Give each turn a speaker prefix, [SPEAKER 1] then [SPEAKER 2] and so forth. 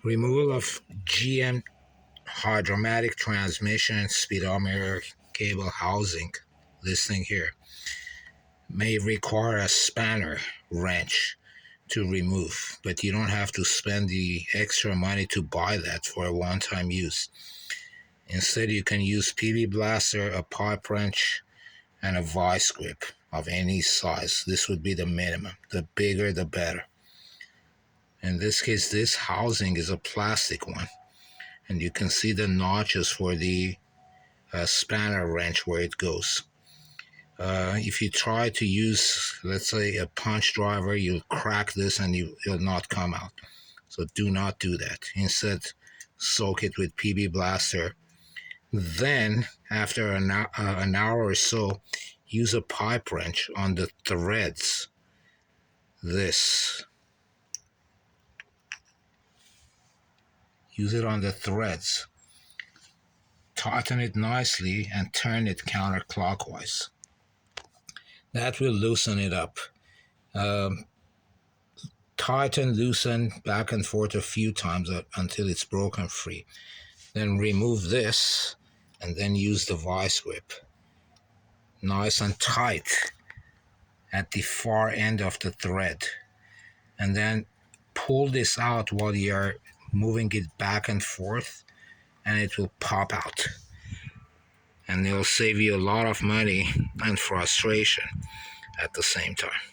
[SPEAKER 1] Removal of GM hydromatic transmission speedometer cable housing, this thing here, may require a spanner wrench to remove, but you don't have to spend the extra money to buy that for a one-time use. Instead, you can use PB blaster, a pipe wrench, and a vice grip of any size. This would be the minimum. The bigger, the better. In this case, this housing is a plastic one, and you can see the notches for the spanner wrench where it goes. If you try to use, let's say, a punch driver, you'll crack this and it'll not come out. So do not do that. Instead, soak it with PB blaster. Then, after an hour or so, use a pipe wrench on the threads. Use it on the threads. Tighten it nicely and turn it counterclockwise. That will loosen it up. Tighten, loosen, back and forth a few times until it's broken free. Then remove this and then use the vice grip. Nice and tight at the far end of the thread. And then pull this out while you're moving it back and forth, and it will pop out. And it'll save you a lot of money and frustration at the same time.